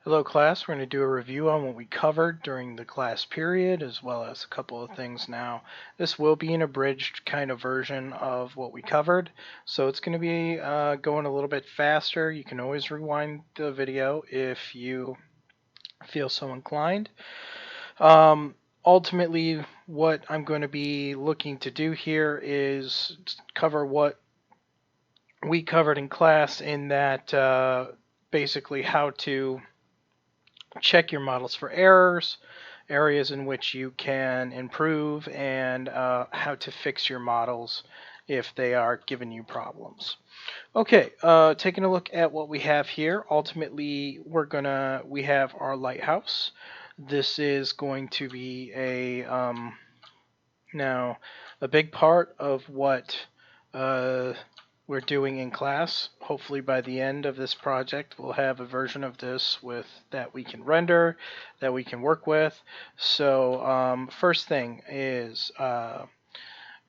Hello class, we're going to do a review on what we covered during the class period as well as a couple of things now. This will be an abridged kind of version of what we covered, so it's going to be going a little bit faster. You can always rewind the video if you feel so inclined. Ultimately, what I'm going to be looking to do here is cover what we covered in class, in that basically how to check your models for errors, areas in which you can improve, and how to fix your models if they are giving you problems. Okay, taking a look at what we have here. Ultimately, we have our lighthouse. This is going to be now a big part of what we're doing in class. Hopefully by the end of this project we'll have a version of this that we can render, that we can work with. So first thing is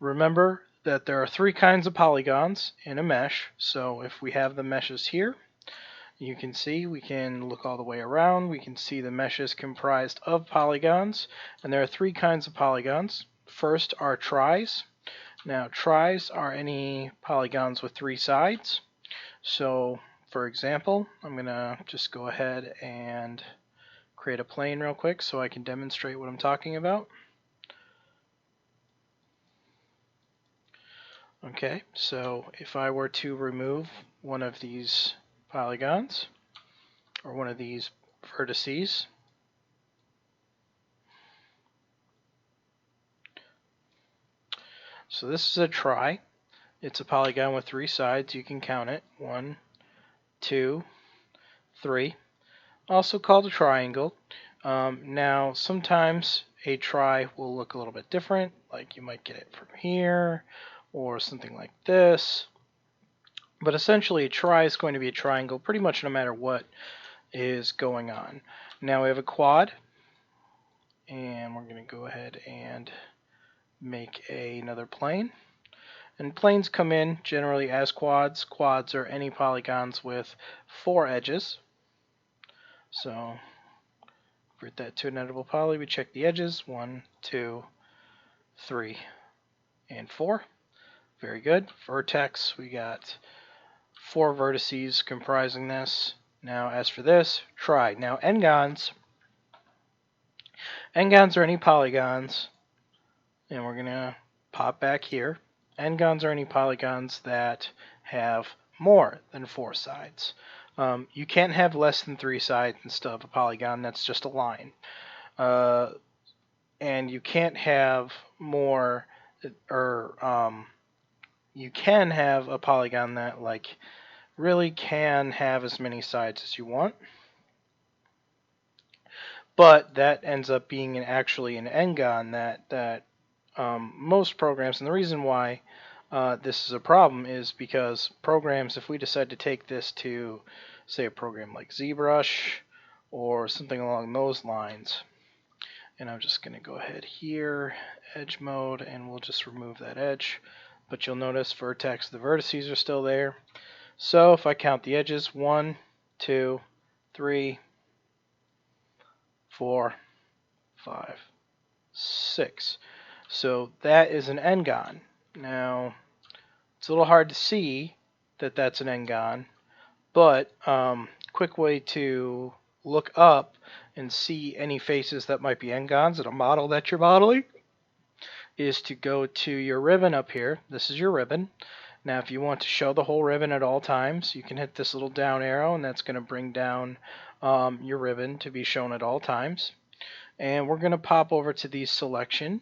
remember that there are three kinds of polygons in a mesh. So if we have the meshes here, you can see we can look all the way around. We can see the mesh is comprised of polygons, and there are three kinds of polygons. First are tris. Now, tris are any polygons with three sides. So, for example, I'm going to just go ahead and create a plane real quick so I can demonstrate what I'm talking about. Okay, so if I were to remove one of these polygons, or one of these vertices, so this is a tri. It's a polygon with three sides. You can count it. 1, 2, 3. Also called a triangle. Now, sometimes a tri will look a little bit different. Like you might get it from here, or something like this. But essentially, a tri is going to be a triangle pretty much no matter what is going on. Now we have a quad, and we're going to go ahead and make another plane. And planes come in generally as quads. Quads are any polygons with 4 edges. So convert that to an editable poly. We check the edges. 1, 2, 3, and 4. Very good. Vertex, we got 4 vertices comprising this. Now as for this, tri. Now n-gons are any polygons, and we're going to pop back here. N-gons are any polygons that have more than 4 sides. You can't have less than 3 sides instead of a polygon. That's just a line. And you can't have more, or you can have a polygon that really can have as many sides as you want. But that ends up being actually an n-gon that most programs, and the reason why this is a problem is because programs, if we decide to take this to, say, a program like ZBrush or something along those lines, and I'm just going to go ahead here, edge mode, and we'll just remove that edge. But you'll notice vertex, the vertices are still there. So if I count the edges, 1, 2, 3, 4, 5, 6. So that is an n-gon. Now, it's a little hard to see that that's an n-gon, but quick way to look up and see any faces that might be n-gons in a model that you're modeling is to go to your ribbon up here. This is your ribbon. Now, if you want to show the whole ribbon at all times, you can hit this little down arrow, and that's going to bring down your ribbon to be shown at all times. And we're going to pop over to the selection,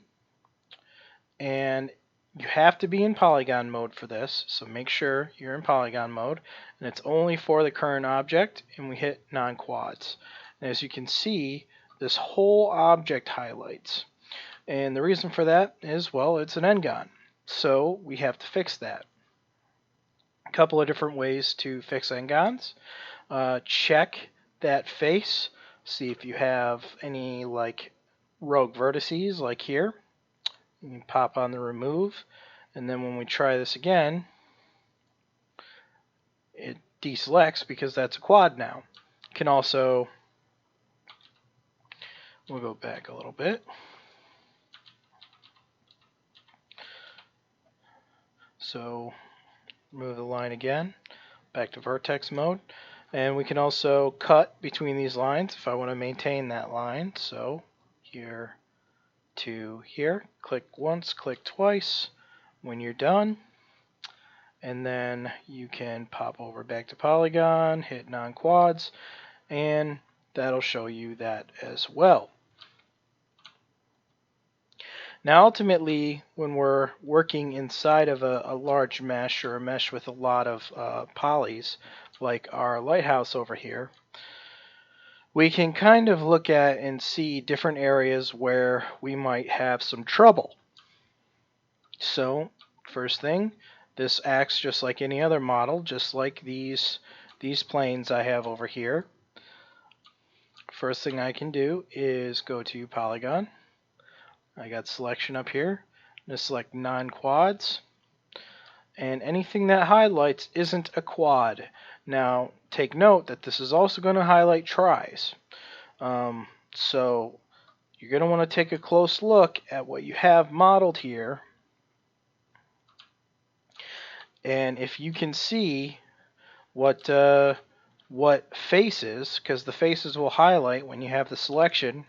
and you have to be in polygon mode for this, so make sure you're in polygon mode, and it's only for the current object, and we hit non-quads. And as you can see, this whole object highlights, and the reason for that is, well, it's an n-gon, so we have to fix that. A couple of different ways to fix n-gons. Check that face, see if you have any rogue vertices like here. You can pop on the remove, and then when we try this again, it deselects because that's a quad now. You can also We'll go back a little bit. So move the line again, back to vertex mode. And we can also cut between these lines if I want to maintain that line. So here to here, click once, click twice when you're done. And then you can pop over back to polygon, hit non-quads, and that'll show you that as well. Now ultimately, when we're working inside of a large mesh or a mesh with a lot of polys, like our lighthouse over here, we can kind of look at and see different areas where we might have some trouble. So, first thing, this acts just like any other model, just like these planes I have over here. First thing I can do is go to polygon. I got selection up here. I'm going to select non-quads. And anything that highlights isn't a quad. Now, take note that this is also going to highlight tris. So, you're going to want to take a close look at what you have modeled here. And if you can see what faces, because the faces will highlight when you have the selection,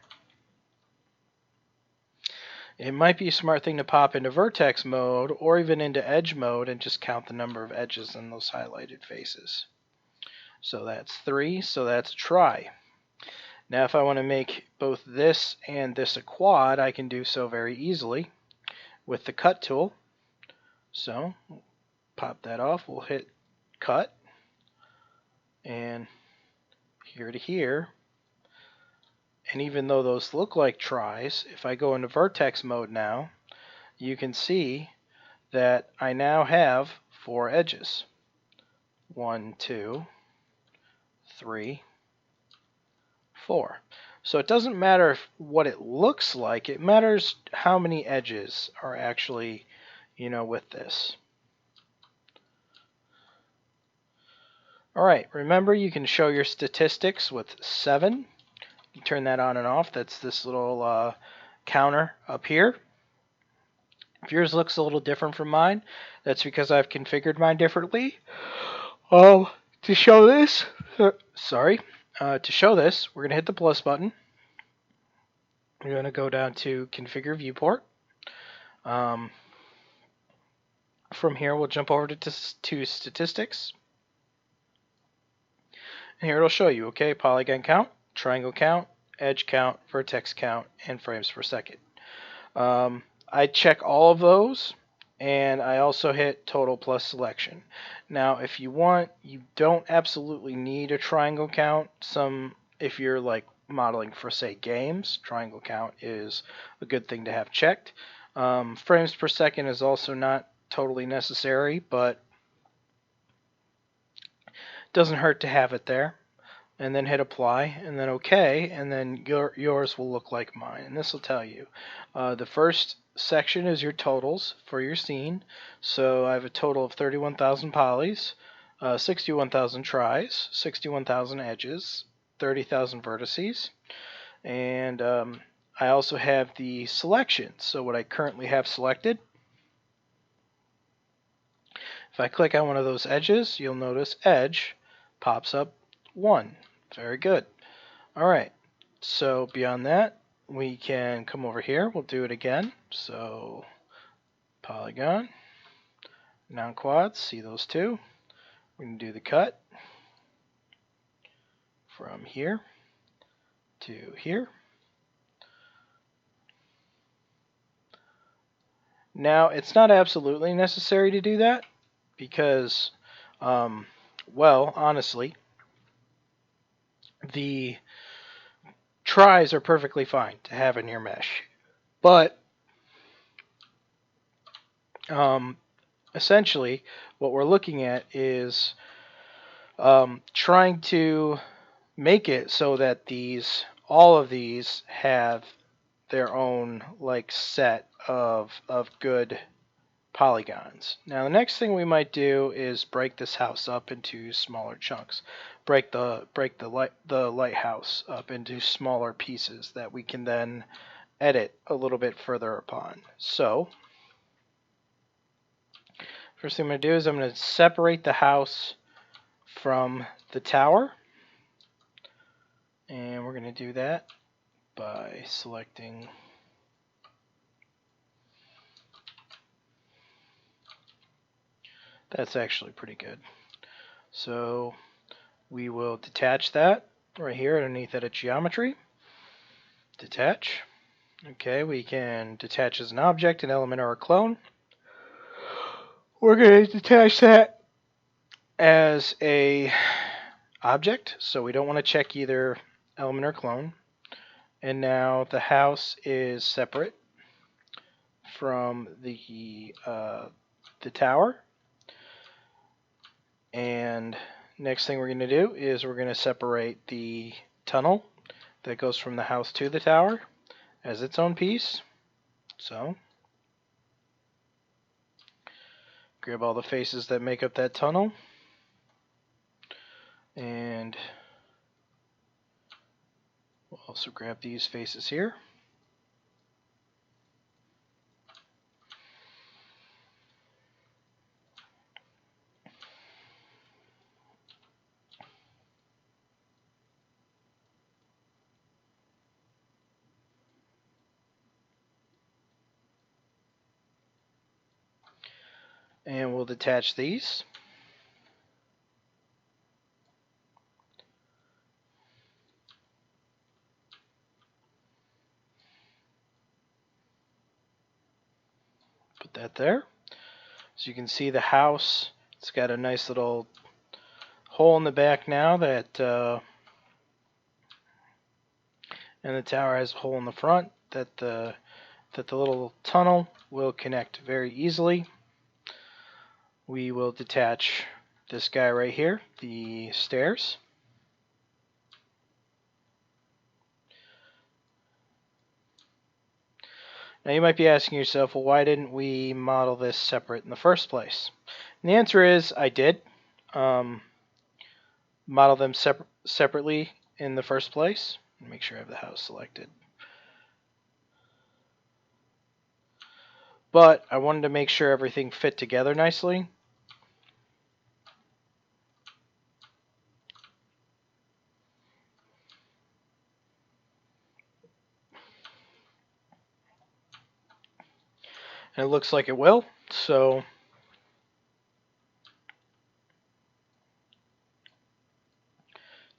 it might be a smart thing to pop into vertex mode or even into edge mode and just count the number of edges in those highlighted faces. So that's 3, so that's a try. Now if I want to make both this and this a quad, I can do so very easily with the cut tool. So pop that off, we'll hit cut, and here to here. And even though those look like tris, if I go into vertex mode now, you can see that I now have 4 edges. 1, 2, 3, 4. So it doesn't matter what it looks like, it matters how many edges are actually, with this. Alright, remember you can show your statistics with 7. You turn that on and off. That's this little counter up here. If yours looks a little different from mine, that's because I've configured mine differently. To show this, we're going to hit the plus button. We're going to go down to Configure Viewport. From here, we'll jump over to Statistics. And here it'll show you, okay, polygon count, triangle count, edge count, vertex count, and frames per second. I check all of those, and I also hit total plus selection. Now, if you want, you don't absolutely need a triangle count. If you're like modeling for, say, games, triangle count is a good thing to have checked. Frames per second is also not totally necessary, but it doesn't hurt to have it there. And then hit apply, and then OK, and then yours will look like mine. And this will tell you. The first section is your totals for your scene. So I have a total of 31,000 polys, 61,000 tris, 61,000 edges, 30,000 vertices, and I also have the selections. So what I currently have selected. If I click on one of those edges, you'll notice edge pops up 1. Very good. Alright, so beyond that, we can come over here. We'll do it again. So, polygon, non-quads, see those two. We're going to do the cut from here to here. Now, it's not absolutely necessary to do that because, well, honestly, the tris are perfectly fine to have in your mesh. But essentially, what we're looking at is trying to make it so that all of these have their own like set of good polygons. Now the next thing we might do is break this house up into smaller chunks. break the lighthouse up into smaller pieces that we can then edit a little bit further upon. So first thing I'm going to do is I'm going to separate the house from the tower, and we're going to do that by selecting that's actually pretty good. So we will detach that right here underneath edit geometry. Detach. Okay, we can detach as an object, an element, or a clone. We're going to detach that as a object, so we don't want to check either element or clone. And now the house is separate from the tower. And next thing we're going to do is we're going to separate the tunnel that goes from the house to the tower as its own piece. So grab all the faces that make up that tunnel, and we'll also grab these faces here. And we'll detach these. Put that there. So you can see the house, it's got a nice little hole in the back now that, and the tower has a hole in the front that the little tunnel will connect very easily. We will detach this guy right here, the stairs. Now you might be asking yourself, well, why didn't we model this separate in the first place? And the answer is I did model them separately in the first place. Make sure I have the house selected. But I wanted to make sure everything fit together nicely. And it looks like it will. So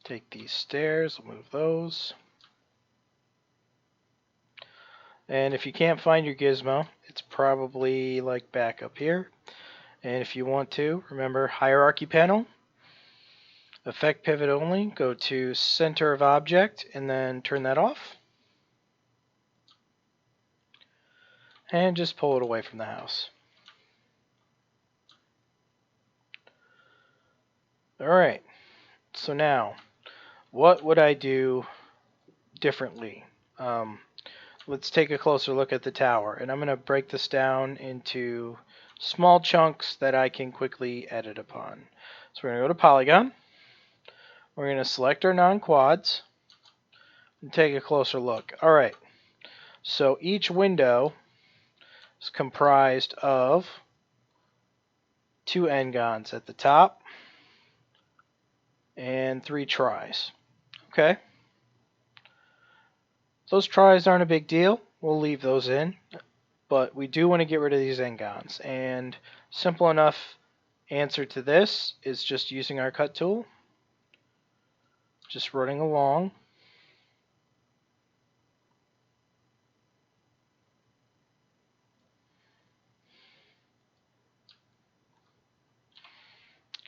take these stairs, we'll move those. And if you can't find your gizmo, it's probably like back up here. And if you want to, remember hierarchy panel, effect pivot only, go to center of object and then turn that off. And just pull it away from the house. Alright, so now, what would I do differently? Let's take a closer look at the tower, and I'm going to break this down into small chunks that I can quickly edit upon. So we're going to go to Polygon, we're going to select our non-quads, and take a closer look. Alright, so each window is comprised of 2 n-gons at the top and 3 tries. Okay. Those tries aren't a big deal. We'll leave those in. But we do want to get rid of these n-gons. And simple enough answer to this is just using our cut tool. Just running along.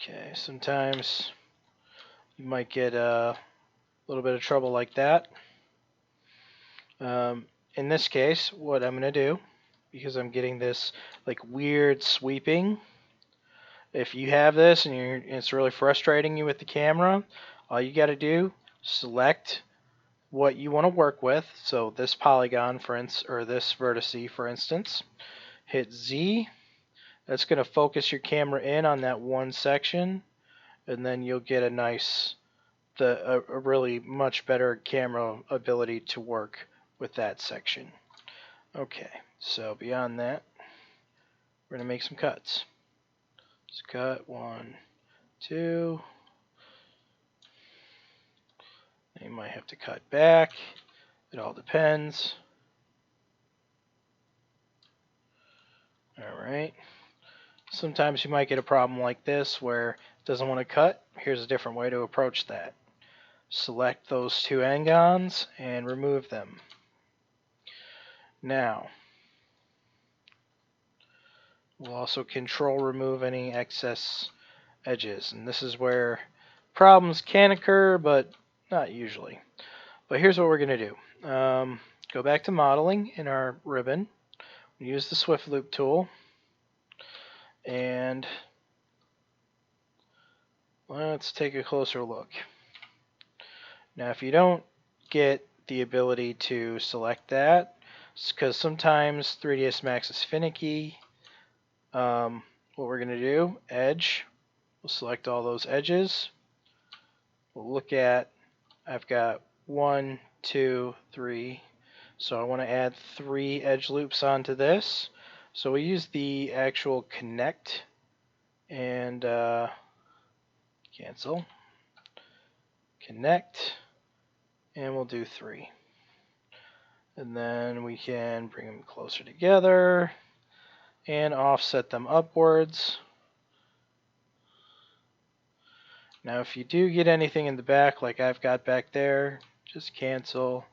Okay, sometimes you might get a little bit of trouble like that. In this case, what I'm going to do, because I'm getting this like weird sweeping, if you have this and it's really frustrating you with the camera, all you got to do, select what you want to work with. So this polygon, for instance, or this vertice, for instance, hit Z. That's going to focus your camera in on that one section, and then you'll get a nice a really much better camera ability to work with that section. Okay, so beyond that, we're going to make some cuts. Let's cut 1, 2. You might have to cut back. It all depends. Alright. Sometimes you might get a problem like this where it doesn't want to cut. Here's a different way to approach that. Select those 2 n-gons and remove them. Now, we'll also control remove any excess edges. And this is where problems can occur, but not usually. But here's what we're going to do. Go back to modeling in our ribbon. Use the Swift Loop tool. And let's take a closer look. Now, if you don't get the ability to select that, it's because sometimes 3ds Max is finicky. What we're going to do, edge, we'll select all those edges. We'll look at, I've got 1, 2, 3, so I want to add 3 edge loops onto this. So we use the actual connect and cancel, connect, and we'll do 3. And then we can bring them closer together and offset them upwards. Now if you do get anything in the back like I've got back there, just cancel.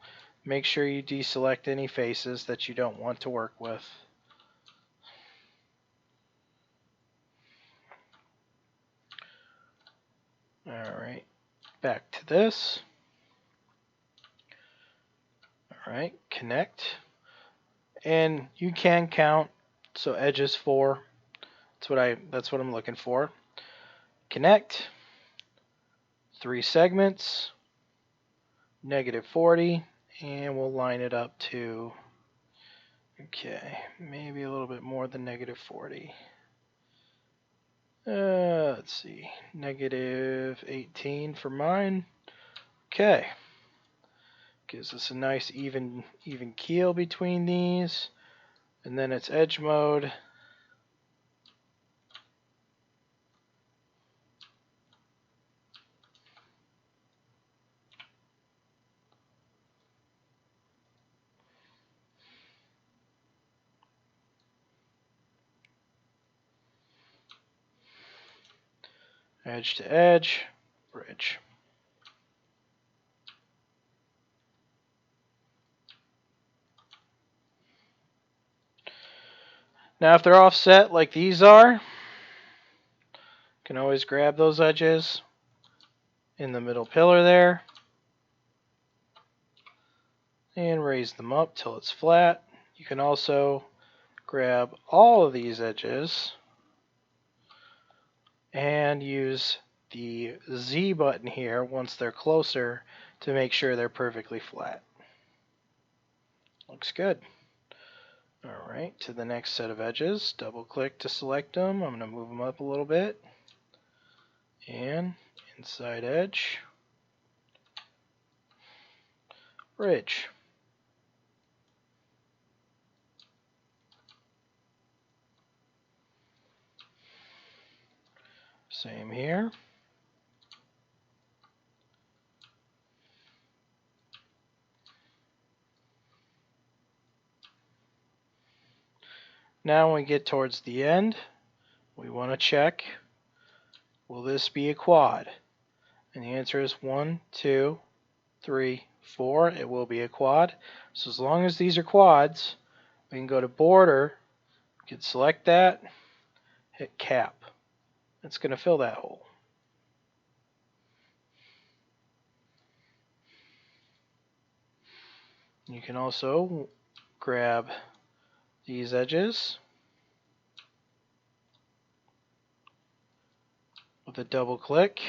Make sure you deselect any faces that you don't want to work with. Alright, back to this. Alright, connect. And you can count, so edges 4. That's what I'm looking for. Connect. 3 segments, -40, and we'll line it up to, okay, maybe a little bit more than -40. Let's see, -18 for mine. Okay, gives us a nice even keel between these, and then it's edge mode. Edge to edge, bridge. Now if they're offset like these are, you can always grab those edges in the middle pillar there and raise them up till it's flat. You can also grab all of these edges and use the Z button here once they're closer to make sure they're perfectly flat. Looks good. Alright, to the next set of edges, double click to select them. I'm going to move them up a little bit. And inside edge, bridge. Same here. Now when we get towards the end, we want to check, will this be a quad? And the answer is 1, 2, 3, 4. It will be a quad. So as long as these are quads, we can go to border, we can select that, hit cap. It's going to fill that hole. You can also grab these edges with a double click,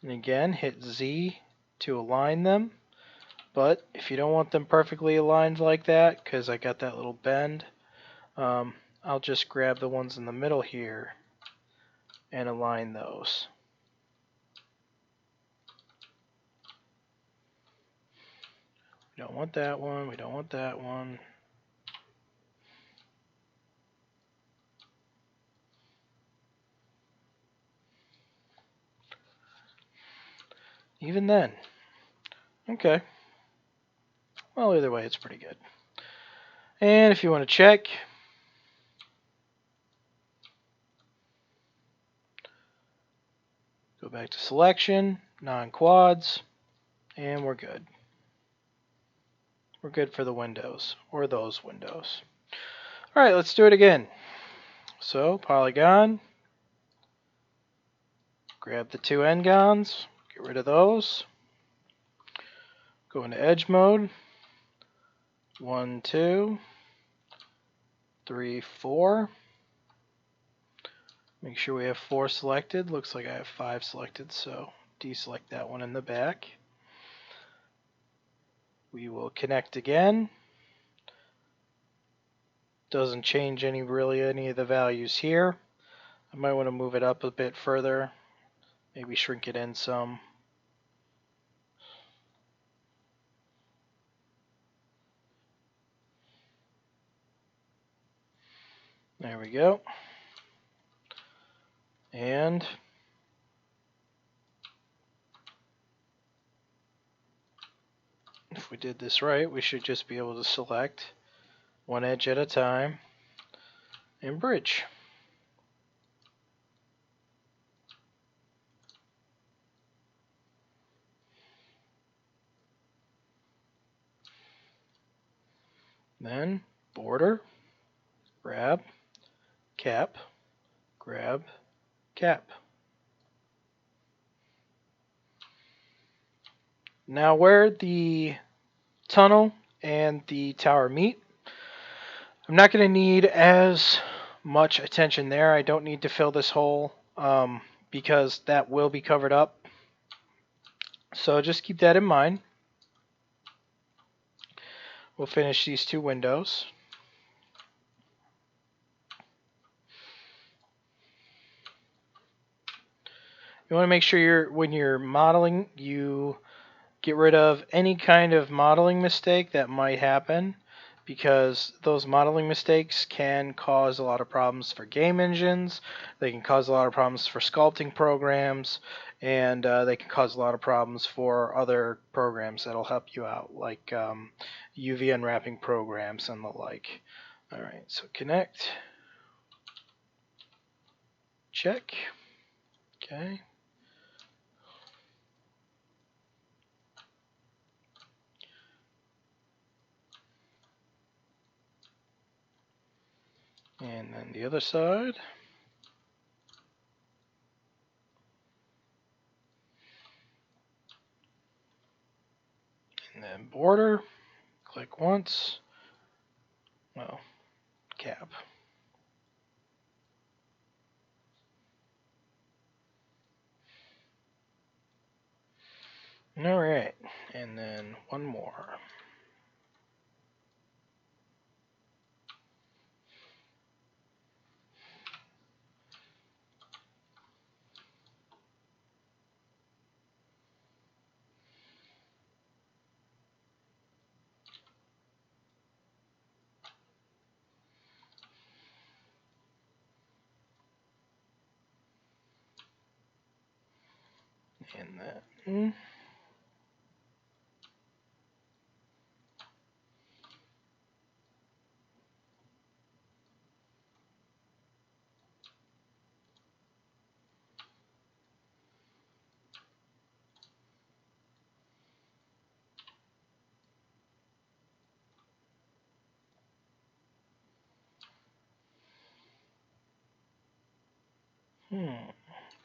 and again hit Z to align them. But if you don't want them perfectly aligned like that, because I got that little bend, I'll just grab the ones in the middle here and align those. We don't want that one. We don't want that one. Even then. Okay. Well, either way, it's pretty good. And if you want to check, go back to selection, non-quads, and we're good. We're good for the windows, or those windows. All right, let's do it again. So, polygon, grab the two n-gons, get rid of those, go into edge mode, 1, 2, 3, 4. Make sure we have 4 selected. Looks like I have 5 selected, so deselect that one in the back. We will connect again. Doesn't change any of the values here. I might want to move it up a bit further. Maybe shrink it in some. There we go. And if we did this right, we should just be able to select one edge at a time and bridge. Then border, grab, cap, grab, cap. Now where the tunnel and the tower meet, I'm not going to need as much attention there. I don't need to fill this hole because that will be covered up. So just keep that in mind. We'll finish these two windows. You want to make sure when you're modeling, you get rid of any kind of modeling mistake that might happen, because those modeling mistakes can cause a lot of problems for game engines. They can cause a lot of problems for sculpting programs, and they can cause a lot of problems for other programs that'll help you out, like UV unwrapping programs and the like. All right, so connect, check, okay. And then the other side. And then border, click once, well, cap. All right, and then one more. And then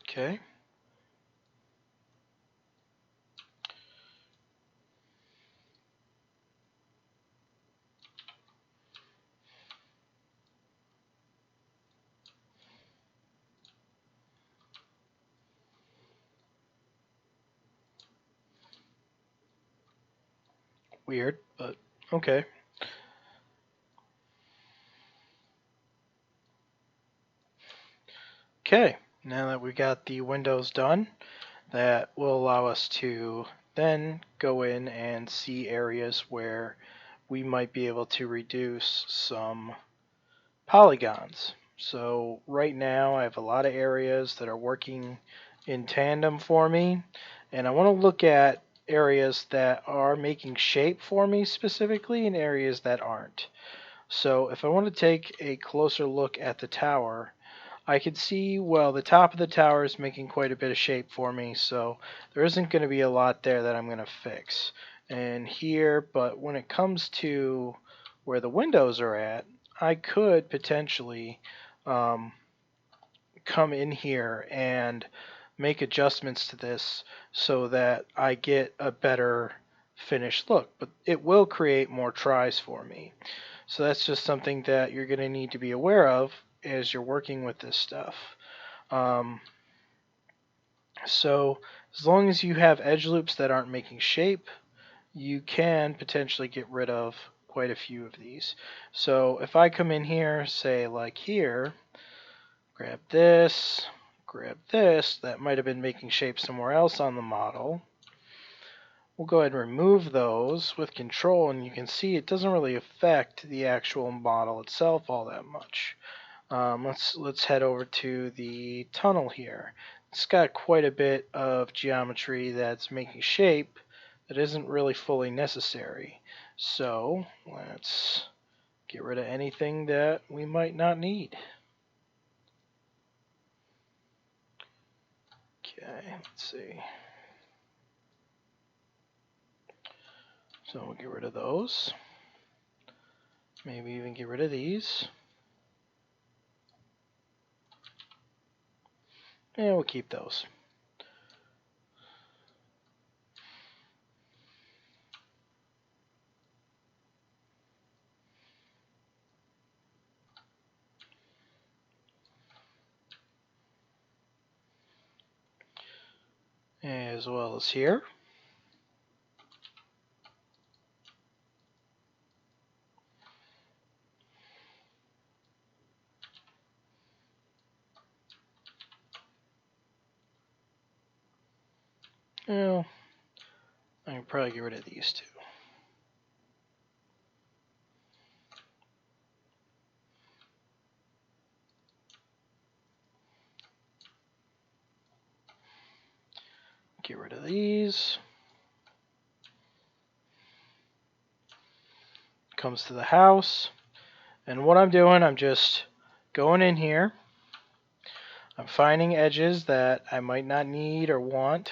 okay. Weird, but okay. Okay, now that we got the windows done, that will allow us to then go in and see areas where we might be able to reduce some polygons. So right now I have a lot of areas that are working in tandem for me, and I want to look at areas that are making shape for me specifically and areas that aren't. So if I want to take a closer look at the tower, I can see, well, the top of the tower is making quite a bit of shape for me, so there isn't going to be a lot there that I'm going to fix. And here, but when it comes to where the windows are at, I could potentially um, come in here and make adjustments to this so that I get a better finished look. But it will create more tries for me. So that's just something that you're going to need to be aware of as you're working with this stuff. Um, so as long as you have edge loops that aren't making shape, you can potentially get rid of quite a few of these. So if I come in here, say like here, grab this, that might have been making shape somewhere else on the model. We'll go ahead and remove those with control, and you can see it doesn't really affect the actual model itself all that much. Let's head over to the tunnel here. It's got quite a bit of geometry that's making shape that isn't really fully necessary. So let's get rid of anything that we might not need. Okay, let's see. So we'll get rid of those. Maybe even get rid of these. And we'll keep those. As well as here. Well, I can probably get rid of these two. Get rid of these. Comes to the house. And what I'm doing, I'm just going in here. I'm finding edges that I might not need or want.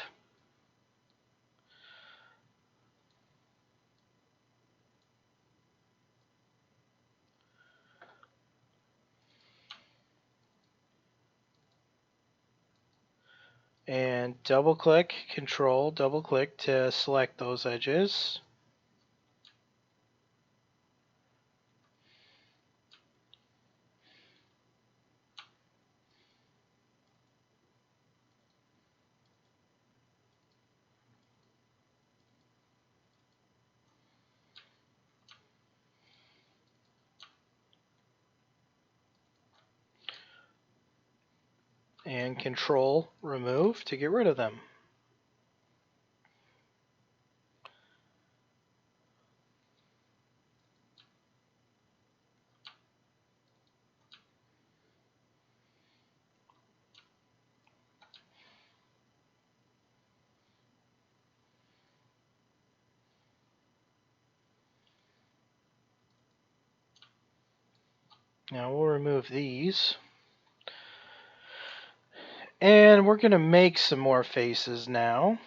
And double click, control, double click to select those edges. And control, remove to get rid of them. Now we'll remove these. And we're going to make some more faces now.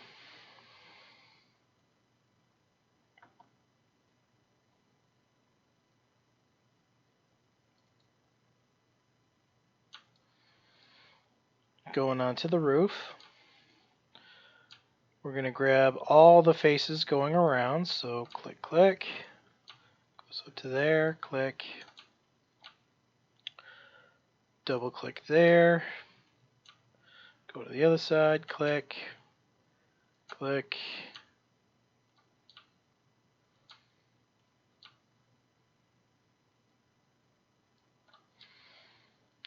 Going onto the roof. We're going to grab all the faces going around. So click, click. Goes up to there, click. Double click there. Go to the other side, click, click.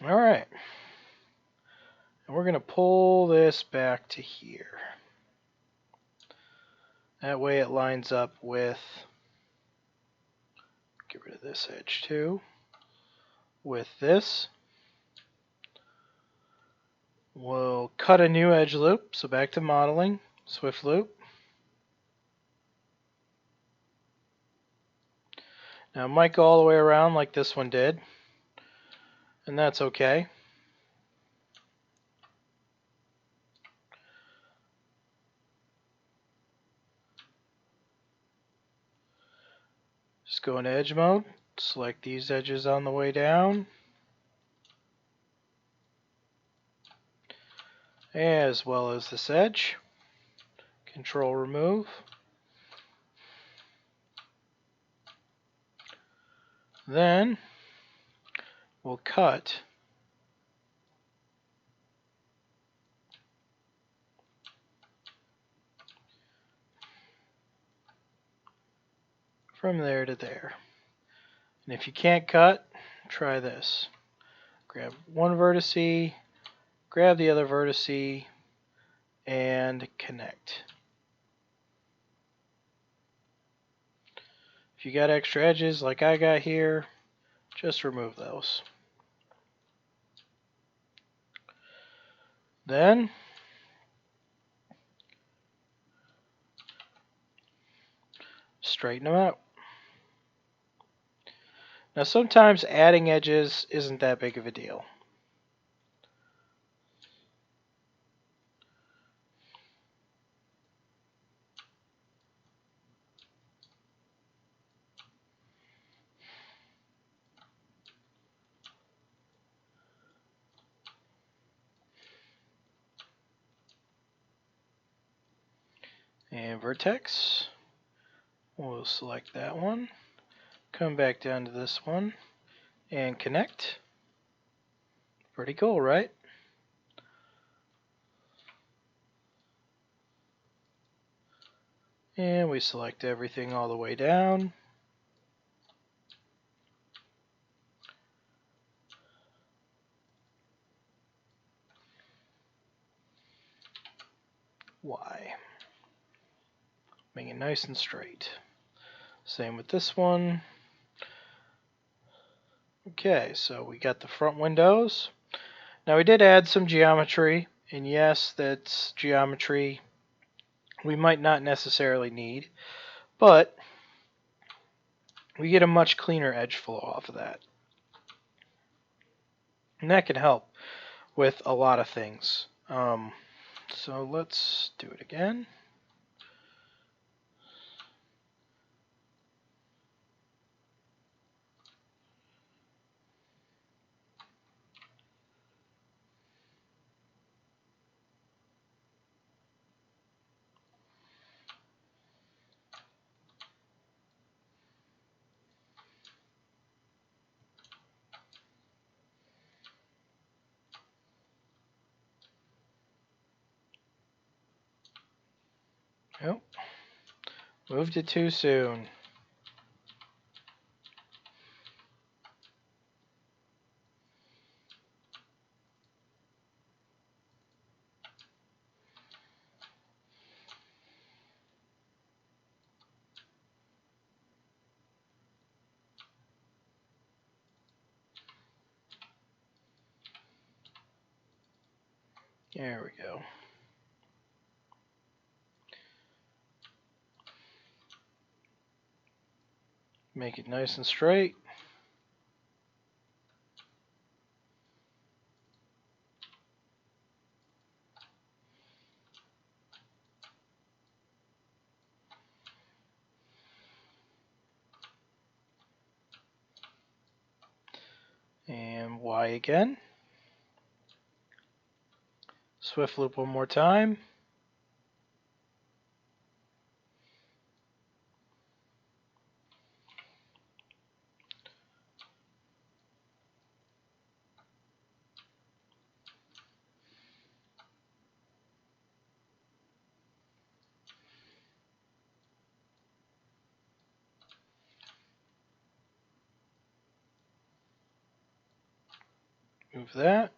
All right. And we're going to pull this back to here. That way it lines up with, get rid of this edge too, with this. We'll cut a new edge loop, so back to modeling, Swift loop. Now it might go all the way around like this one did, and that's okay. Just go into edge mode, select these edges on the way down, as well as this edge. Control remove. Then we'll cut from there to there. And if you can't cut, try this. Grab one vertice, grab the other vertice, and connect. If you got extra edges like I got here, just remove those. Then straighten them out. Now sometimes adding edges isn't that big of a deal. And vertex, we'll select that one, come back down to this one, and connect. Pretty cool, right? And we select everything all the way down. Y. Make it nice and straight. Same with this one. Okay, so we got the front windows. Now we did add some geometry, and yes, that's geometry we might not necessarily need, but we get a much cleaner edge flow off of that. And that can help with a lot of things. So let's do it again. Nope. Moved it too soon. There we go. Make it nice and straight. And Y again. Swift loop one more time. Move that.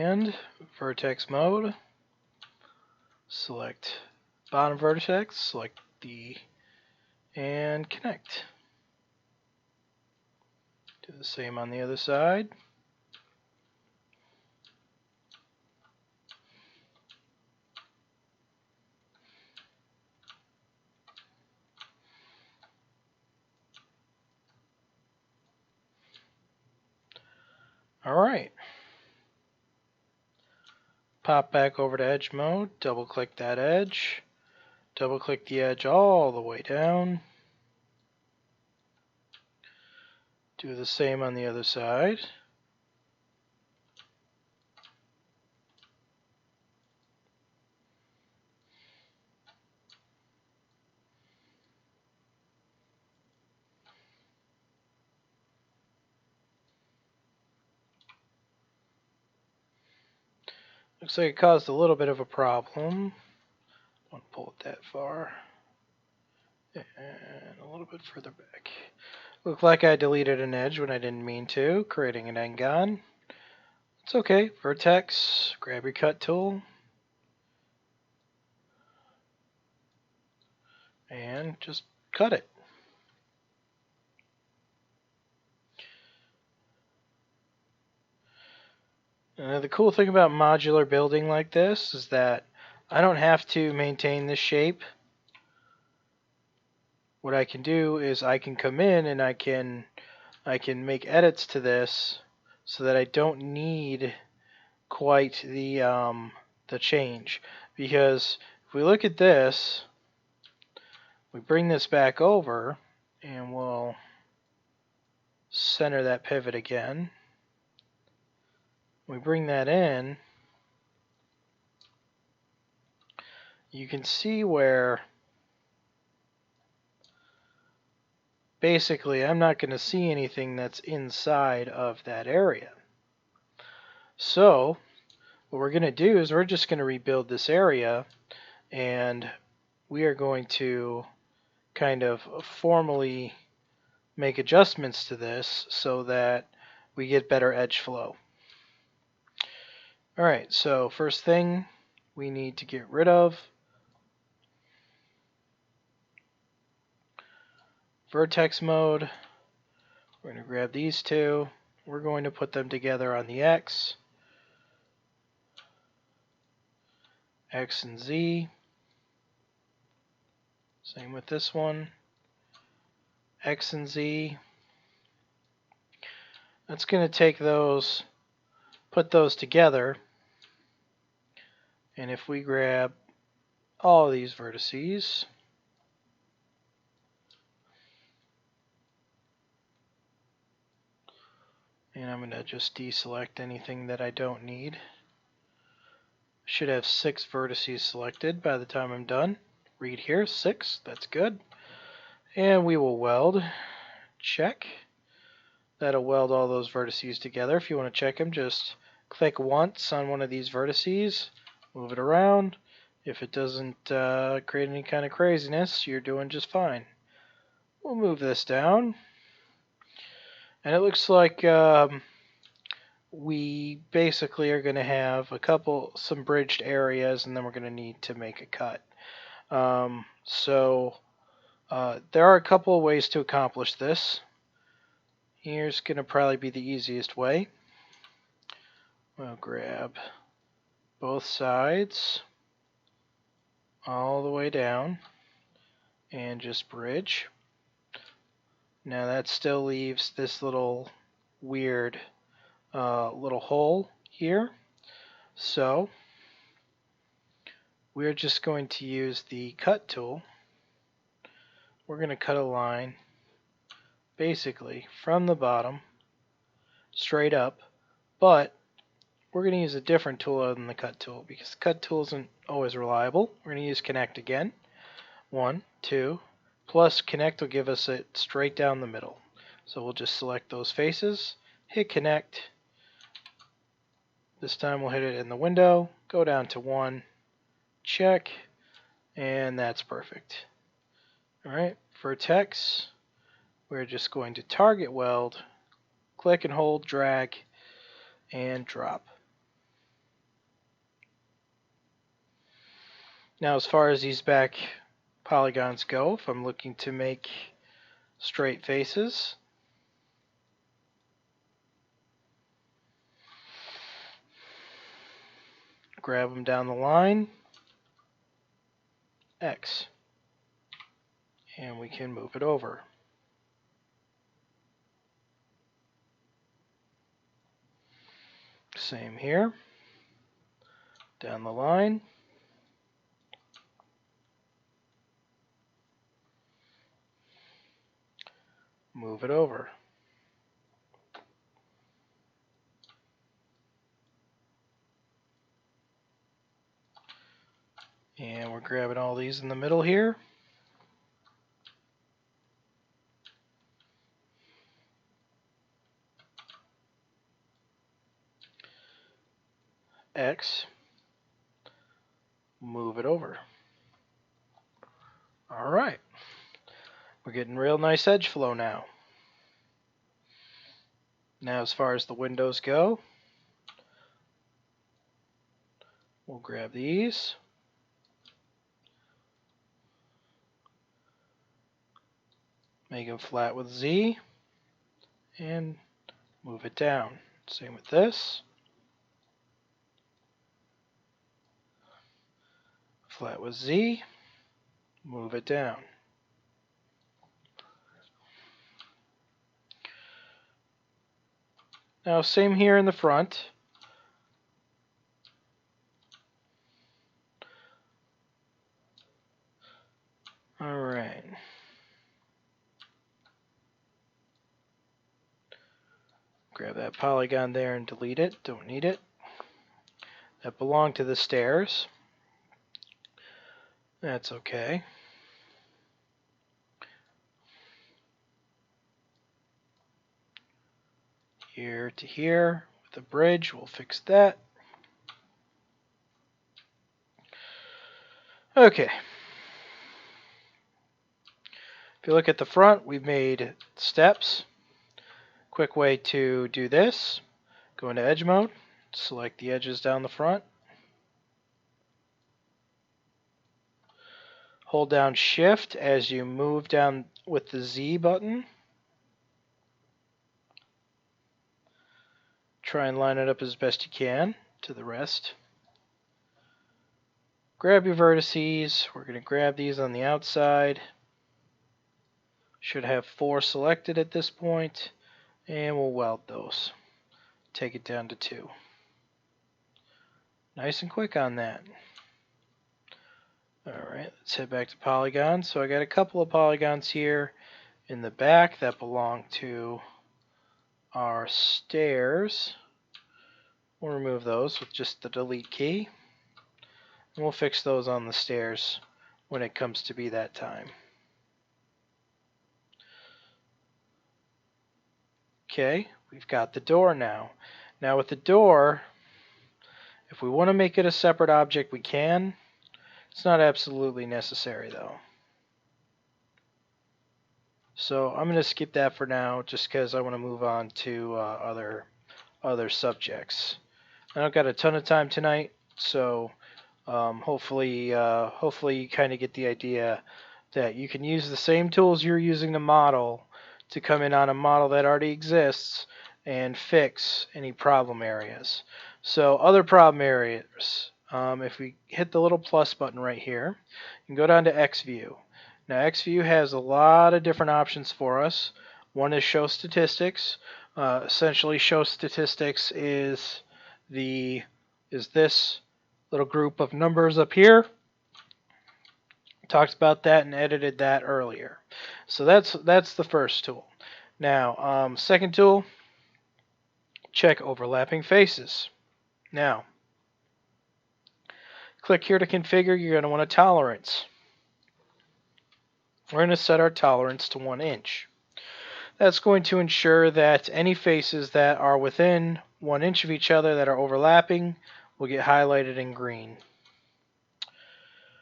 and vertex mode, select bottom vertex, select D, and connect. Do the same on the other side. Alright. Pop back over to edge mode, double click that edge, double click the edge all the way down. Do the same on the other side. Looks like it caused a little bit of a problem. Don't pull it that far. And a little bit further back. Looked like I deleted an edge when I didn't mean to, creating an n-gon. It's okay. Vertex, grab your cut tool, and just cut it. The cool thing about modular building like this is that I don't have to maintain this shape. What I can do is I can come in and I can make edits to this so that I don't need quite the change. Because if we look at this, we bring this back over and we'll center that pivot again. We bring that in, you can see where basically I'm not going to see anything that's inside of that area. So what we're going to do is we're just going to rebuild this area, and we are going to kind of formally make adjustments to this so that we get better edge flow. Alright, so first thing we need to get rid of vertex mode. We're going to grab these two. We're going to put them together on the X. X and Z. Same with this one. X and Z. That's going to take those, put those together. And if we grab all of these vertices, and I'm going to just deselect anything that I don't need. Should have 6 vertices selected by the time I'm done. Read here, 6, that's good. And we will weld, check. That'll weld all those vertices together. If you want to check them, just click once on one of these vertices, move it around. If it doesn't create any kind of craziness, you're doing just fine. We'll move this down. And it looks like we basically are going to have some bridged areas, and then we're going to need to make a cut. So there are a couple of ways to accomplish this. Here's going to probably be the easiest way. We'll grab both sides all the way down and just bridge. Now that still leaves this little weird little hole here. So we're just going to use the cut tool. We're going to cut a line basically from the bottom straight up, but we're going to use a different tool other than the cut tool because the cut tool isn't always reliable. We're going to use connect again. 1, 2, plus connect will give us it straight down the middle. So we'll just select those faces, hit connect. This time we'll hit it in the window, go down to 1, check, and that's perfect. Alright, vertex, we're just going to target weld, click and hold, drag, and drop. Now as far as these back polygons go, if I'm looking to make straight faces, grab them down the line, X, and we can move it over. Same here, down the line, move it over. And we're grabbing all these in the middle here. X, move it over. Alright, we're getting real nice edge flow now. Now as far as the windows go, we'll grab these, make them flat with Z, and move it down. Same with this. Flat with Z, move it down. Now same here in the front. Alright. Grab that polygon there and delete it. Don't need it. That belonged to the stairs. That's okay. Here to here with the bridge, we'll fix that. Okay. If you look at the front, we've made steps. Quick way to do this, go into edge mode, select the edges down the front. Hold down Shift as you move down with the Z button. Try and line it up as best you can to the rest. Grab your vertices. We're going to grab these on the outside. Should have 4 selected at this point, and we'll weld those. Take it down to 2. Nice and quick on that. Alright, let's head back to polygons. So I got a couple of polygons here in the back that belong to our stairs. We'll remove those with just the delete key. And we'll fix those on the stairs when it comes to be that time. Okay, we've got the door now. Now with the door, if we want to make it a separate object, we can. It's not absolutely necessary though. So I'm going to skip that for now just because I want to move on to other subjects. I don't got a ton of time tonight, so hopefully you kind of get the idea that you can use the same tools you're using to model to come in on a model that already exists and fix any problem areas. So other problem areas, if we hit the little plus button right here, you can go down to XView. Now XView has a lot of different options for us. One is show statistics. Essentially show statistics is this little group of numbers up here. Talked about that and edited that earlier. So that's the first tool. Now, second tool, check overlapping faces. Now, click here to configure. You're going to want a tolerance. We're going to set our tolerance to 1 inch. That's going to ensure that any faces that are within 1 inch of each other that are overlapping will get highlighted in green.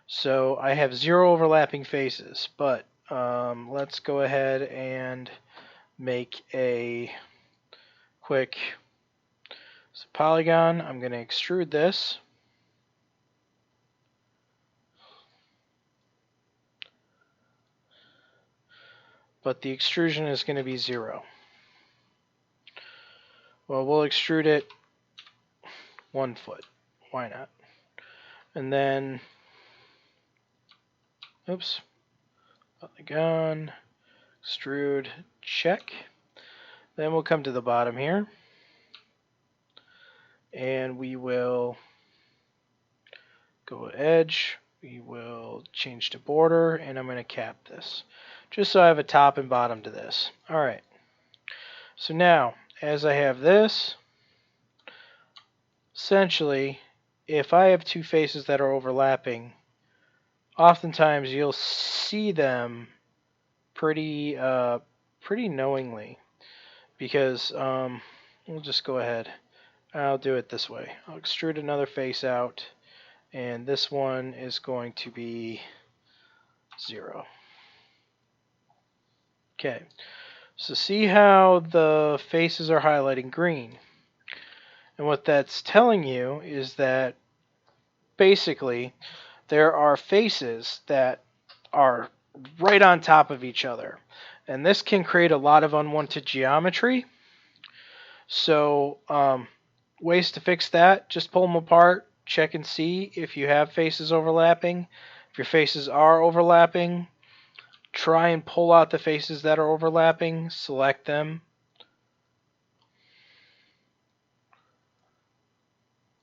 So I have 0 overlapping faces, but let's go ahead and make a quick polygon. I'm going to extrude this. but the extrusion is going to be 0. Well, we'll extrude it 1 foot. Why not? And then, oops, polygon, extrude, check. Then we'll come to the bottom here, and we will go edge. We will change to border, and I'm going to cap this, just so I have a top and bottom to this. All right. So now, as I have this, essentially, if I have two faces that are overlapping, oftentimes you'll see them pretty knowingly, because we'll just go ahead. I'll do it this way. I'll extrude another face out, and this one is going to be 0. Okay, so see how the faces are highlighting green? And what that's telling you is that basically there are faces that are right on top of each other. And this can create a lot of unwanted geometry. So ways to fix that, just pull them apart, check and see if you have faces overlapping. If your faces are overlapping, try and pull out the faces that are overlapping, select them.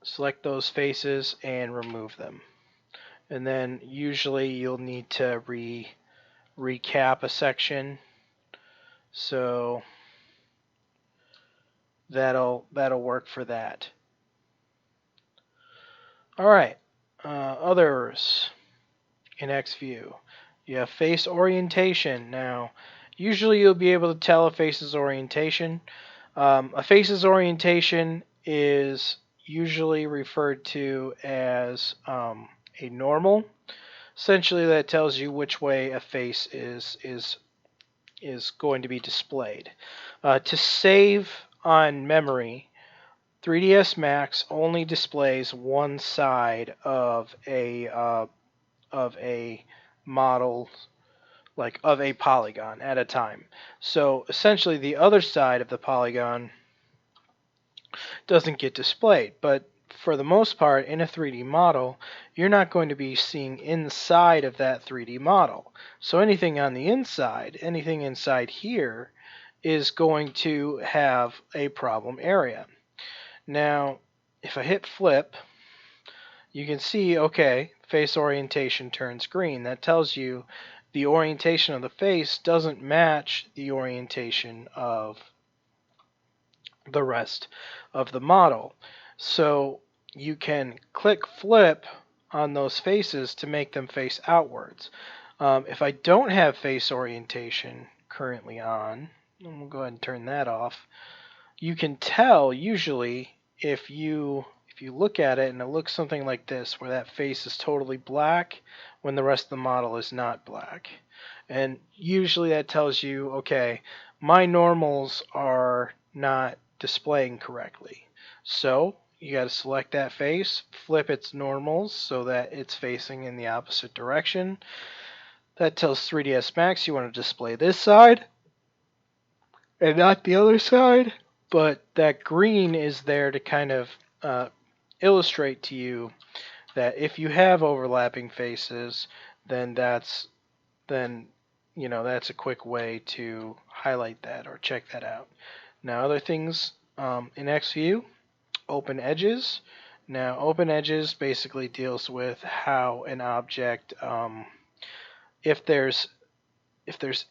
Select those faces and remove them. And then usually you'll need to recap a section. So that'll work for that. All right, others in XView. You have face orientation. Now, usually you'll be able to tell a face's orientation. A face's orientation is usually referred to as a normal. Essentially, that tells you which way a face is going to be displayed. To save on memory, 3ds Max only displays one side of a model, like of a polygon at a time. So essentially the other side of the polygon doesn't get displayed, but for the most part in a 3D model you're not going to be seeing inside of that 3D model. So anything on the inside, anything inside here, is going to have a problem area. Now if I hit flip, you can see, okay, face orientation turns green. That tells you the orientation of the face doesn't match the orientation of the rest of the model. So you can click flip on those faces to make them face outwards. If I don't have face orientation currently on, and we'll go ahead and turn that off, you can tell usually if you look at it and it looks something like this, where that face is totally black when the rest of the model is not black. And usually that tells you, okay, my normals are not displaying correctly. So you got to select that face, flip its normals so that it's facing in the opposite direction. That tells 3ds Max you want to display this side and not the other side. But that green is there to kind of illustrate to you that if you have overlapping faces, then that's a quick way to highlight that or check that out. Now other things in XView, open edges. Now open edges basically deals with how an object, if there's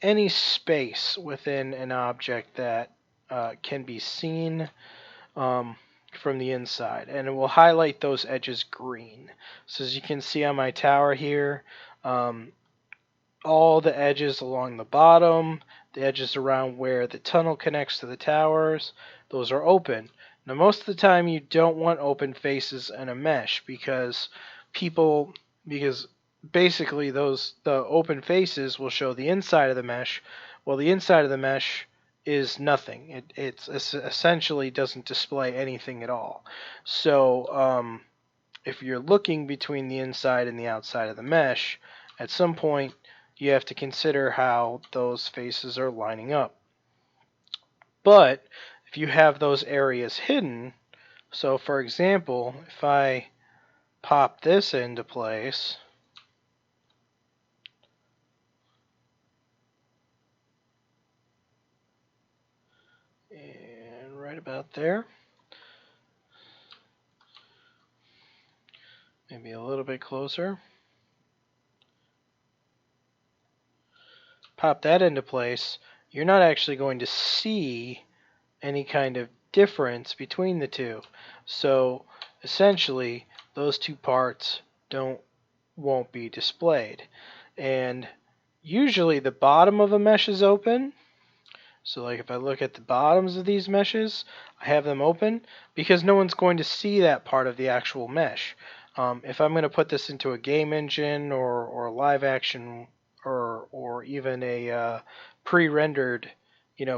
any space within an object that can be seen from the inside, and it will highlight those edges green. So as you can see on my tower here, all the edges along the bottom, the edges around where the tunnel connects to the towers, those are open. Now most of the time you don't want open faces in a mesh because basically the open faces will show the inside of the mesh. Well, the inside of the mesh is nothing. It essentially doesn't display anything at all. So if you're looking between the inside and the outside of the mesh, at some point you have to consider how those faces are lining up. But if you have those areas hidden, so for example, if I pop this into place, and right about there, maybe a little bit closer, pop that into place, you're not actually going to see any kind of difference between the two. So essentially, those two parts won't be displayed. And usually the bottom of a mesh is open. So like if I look at the bottoms of these meshes, I have them open because no one's going to see that part of the actual mesh. If I'm going to put this into a game engine or live action or even a pre-rendered,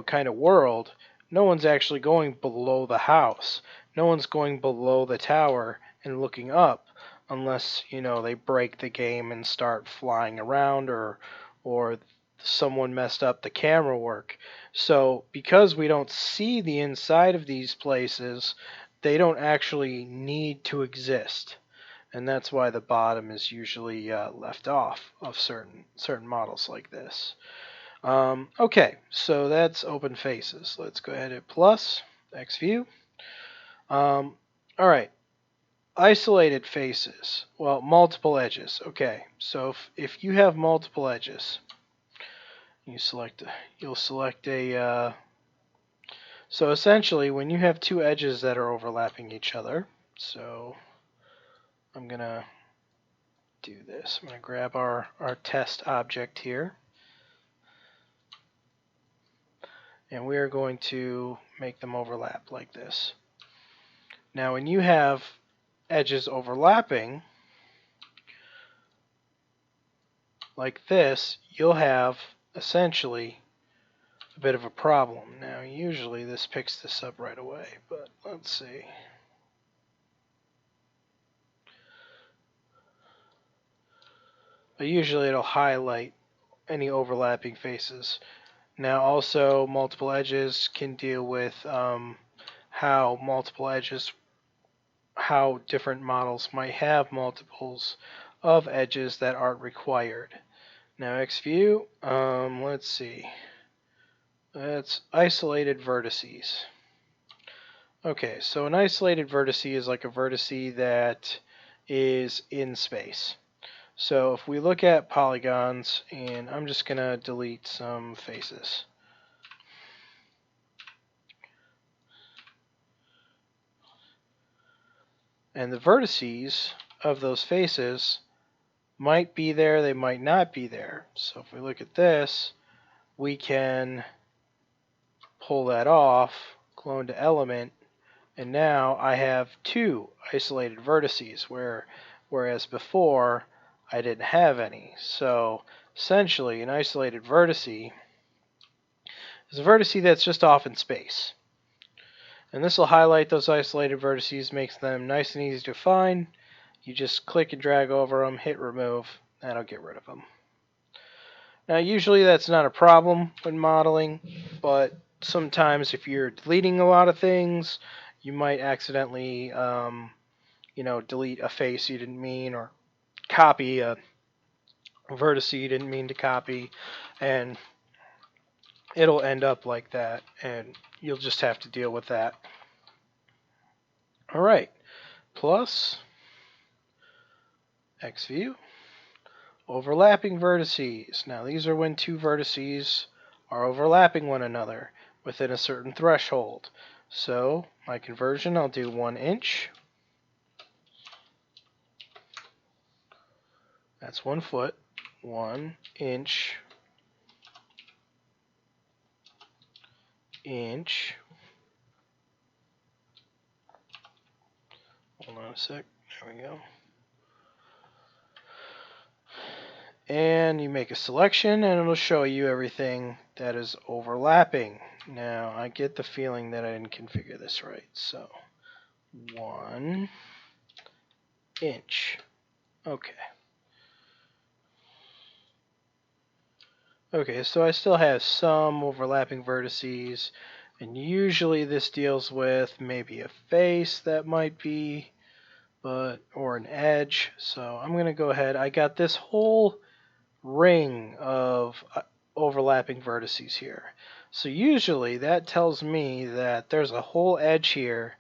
kind of world, no one's actually going below the house. No one's going below the tower and looking up unless, they break the game and start flying around or someone messed up the camera work. So because we don't see the inside of these places, they don't actually need to exist. And that's why the bottom is usually left off of certain models like this. Okay, so that's open faces. Let's go ahead and hit plus, X view. All right, isolated faces. Well, multiple edges. Okay, so if you have multiple edges, you'll select a. So essentially, when you have two edges that are overlapping each other, so I'm gonna do this. I'm gonna grab our test object here. And we are going to make them overlap like this. Now when you have edges overlapping like this, you'll have essentially a bit of a problem. Now usually this picks this up right away, but let's see. But usually it'll highlight any overlapping faces. Now also multiple edges can deal with how different models might have multiples of edges that aren't required. Now X view, let's see. That's isolated vertices. Okay, so an isolated vertice is like a vertice that is in space. So if we look at polygons, and I'm just going to delete some faces. And the vertices of those faces might be there, they might not be there. So if we look at this, we can pull that off, clone to element, and now I have two isolated vertices, whereas before I didn't have any. So essentially an isolated vertice is a vertice that's just off in space. And this will highlight those isolated vertices, makes them nice and easy to find. You just click and drag over them, hit remove, that'll get rid of them. Now usually that's not a problem when modeling, but sometimes if you're deleting a lot of things, you might accidentally delete a face you didn't mean, or copy a vertex you didn't mean to copy, and it'll end up like that, and you'll just have to deal with that. Alright, plus X view, overlapping vertices. Now these are when two vertices are overlapping one another within a certain threshold. So my conversion, I'll do 1 inch. That's 1 foot. 1 inch. Inch. Hold on a sec. There we go. And you make a selection and it'll show you everything that is overlapping. Now I get the feeling that I didn't configure this right. So 1 inch. Okay. Okay, so I still have some overlapping vertices, and usually this deals with maybe a face that might be, or an edge. So I'm going to go ahead. I got this whole ring of overlapping vertices here. So usually that tells me that there's a whole edge here,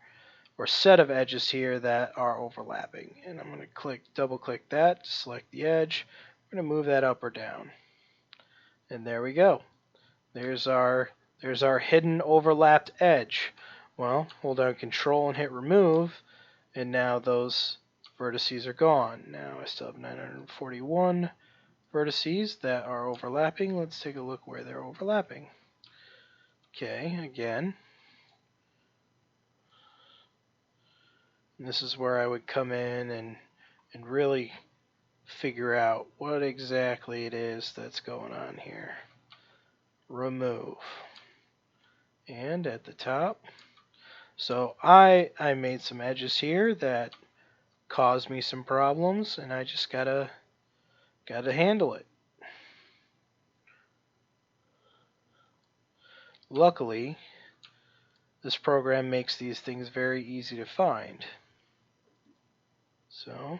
or set of edges here that are overlapping. And I'm going to double click that, to select the edge. I'm going to move that up or down. And there we go. There's our hidden overlapped edge. Well, hold down Control and hit Remove, and now those vertices are gone. Now I still have 941 vertices that are overlapping. Let's take a look where they're overlapping. Okay, again. And this is where I would come in and really figure out what exactly it is that's going on here. Remove. And at the top. So I made some edges here that caused me some problems, and I just gotta handle it. Luckily, this program makes these things very easy to find. So,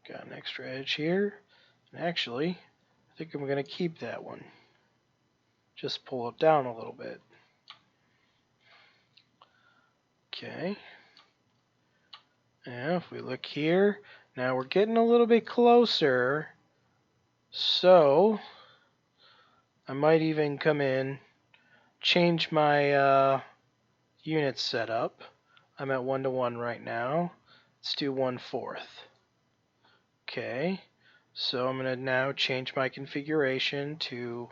got an extra edge here, and actually, I think I'm gonna keep that one. Just pull it down a little bit. Okay. Now, if we look here, now we're getting a little bit closer. So, I might even come in, change my unit setup. I'm at 1:1 right now. Let's do 1/4. Okay, so I'm going to now change my configuration to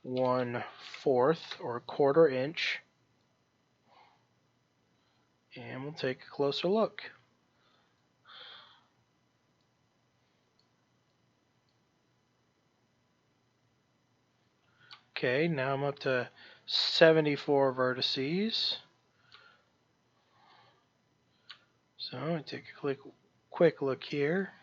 1/4 or 1/4 inch. And we'll take a closer look. Okay, now I'm up to 74 vertices. So I take a quick look here.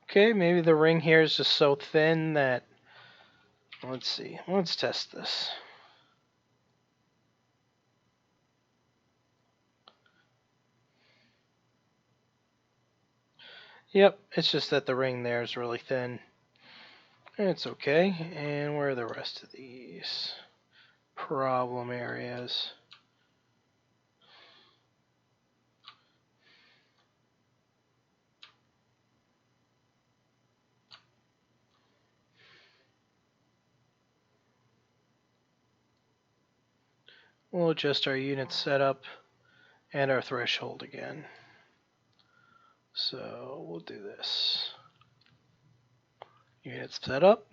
Okay, maybe the ring here is just so thin that, let's see, let's test this. Yep, it's just that the ring there is really thin. It's okay. And where are the rest of these problem areas? We'll adjust our unit setup and our threshold again. So we'll do this. Unit setup.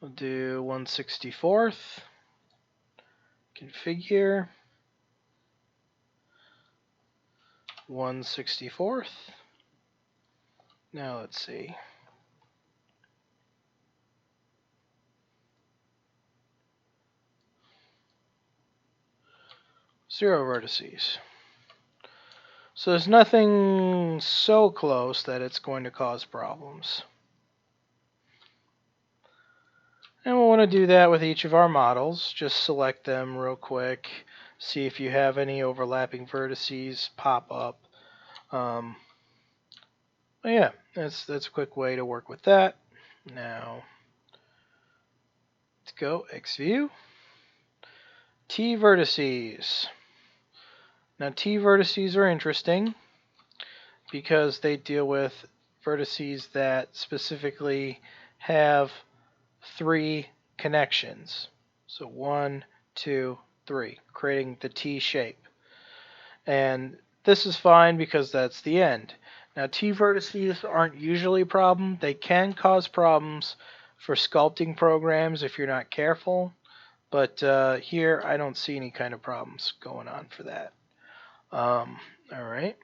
We'll do 1/64. Configure. 1/64. Now let's see. Zero vertices. So there's nothing so close that it's going to cause problems. And we'll want to do that with each of our models. Just select them real quick. See if you have any overlapping vertices pop up. Yeah, that's a quick way to work with that. Now, let's go XView. T vertices. Now T vertices are interesting because they deal with vertices that specifically have 3 connections. So 1, 2, 3, creating the T shape. And this is fine because that's the end. Now T vertices aren't usually a problem. They can cause problems for sculpting programs if you're not careful. But here I don't see any kind of problems going on for that. Alright.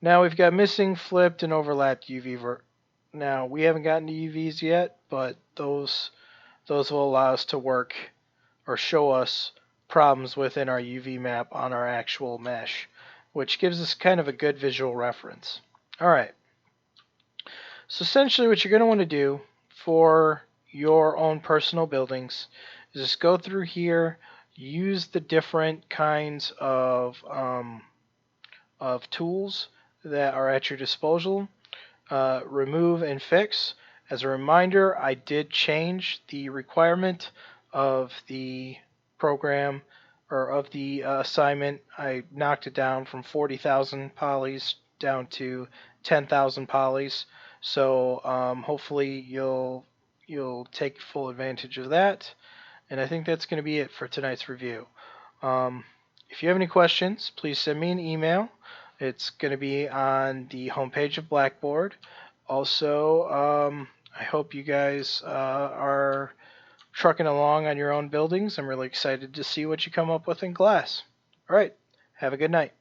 Now we've got missing, flipped, and overlapped UV. Now we haven't gotten to UVs yet, but those will allow us to work or show us problems within our UV map on our actual mesh, which gives us kind of a good visual reference. All right. So essentially what you're going to want to do for your own personal buildings is just go through here, use the different kinds of tools that are at your disposal, remove and fix. As a reminder, I did change the requirement of the program or of the assignment. I knocked it down from 40,000 polys down to 10,000 polys. So hopefully you'll take full advantage of that. And I think that's going to be it for tonight's review. If you have any questions, please send me an email. It's going to be on the homepage of Blackboard. Also, I hope you guys are trucking along on your own buildings. I'm really excited to see what you come up with in class. All right, have a good night.